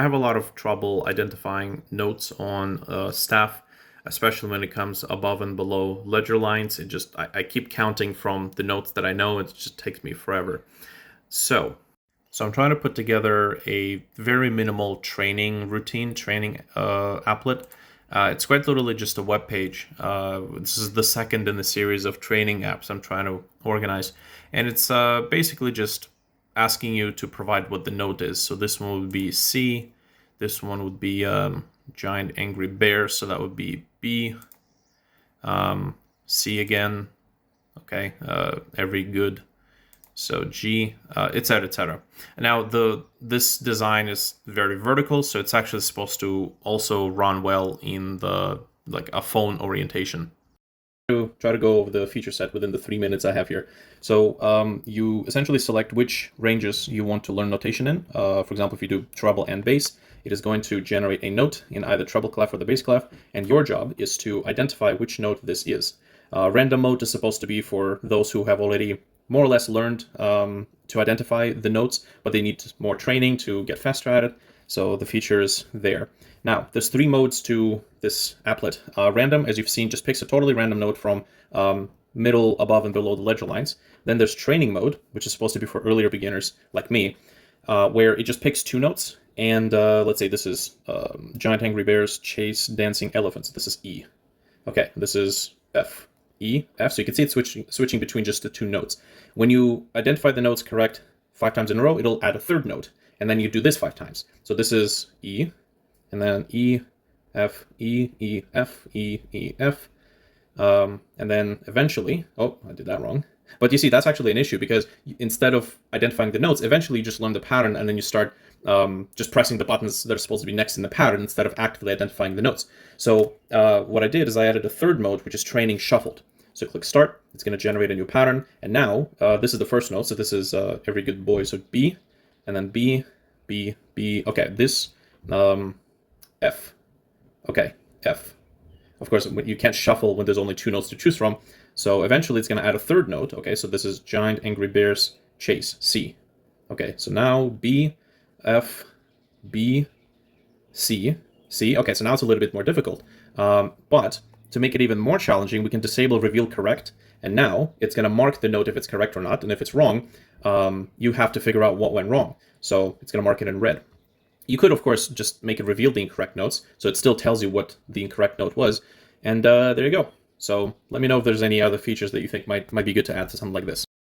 I have a lot of trouble identifying notes on staff, especially when it comes above and below ledger lines. I keep counting from the notes that I know. It just takes me forever. So I'm trying to put together a very minimal training routine, training applet. It's quite literally just a web page. This is the second in the series of training apps I'm trying to organize. And it's basically just asking you to provide what the note is. So this one would be C. This one would be giant angry bear. So that would be B. C again. Okay. Every good. So G, etc., etc. Now this design is very vertical, so it's actually supposed to also run well in the like a phone orientation. Try to go over the feature set within the 3 minutes I have here. So you essentially select which ranges you want to learn notation in. For example, if you do treble and bass, it is going to generate a note in either treble clef or the bass clef, and your job is to identify which note this is. Random mode is supposed to be for those who have already more or less learned to identify the notes, but they need more training to get faster at it. So the feature is there. Now, there's 3 modes to this applet. Random, as you've seen, just picks a totally random note from middle, above, and below the ledger lines. Then there's training mode, which is supposed to be for earlier beginners like me, where it just picks 2 notes. And let's say this is Giant Angry Bears Chase Dancing Elephants. This is E. Okay, this is F. E, F, so you can see it's switching between just the 2 notes. When you identify the notes correct 5 times in a row, it'll add a 3rd note, and then you do this 5 times. So this is E, and then E, F, E, E, F, E, E, F, and then eventually, oh, I did that wrong. But you see, that's actually an issue, because instead of identifying the notes, eventually you just learn the pattern, and then you start just pressing the buttons that are supposed to be next in the pattern instead of actively identifying the notes. So what I did is I added a 3rd mode, which is training shuffled. So click start, it's going to generate a new pattern. And now this is the first note. So this is every good boy. So B, and then B, B, B. Okay, this F. Okay, F. Of course, you can't shuffle when there's only 2 notes to choose from. So eventually it's going to add a 3rd note. Okay, so this is Giant Angry Bears Chase, C. Okay, so now B, F, B, C, C. Okay, so now it's a little bit more difficult. But to make it even more challenging, we can disable reveal correct, and now it's going to mark the note if it's correct or not, and if it's wrong, you have to figure out what went wrong. So it's going to mark it in red. You could, of course, just make it reveal the incorrect notes, so it still tells you what the incorrect note was, and there you go. So let me know if there's any other features that you think might be good to add to something like this.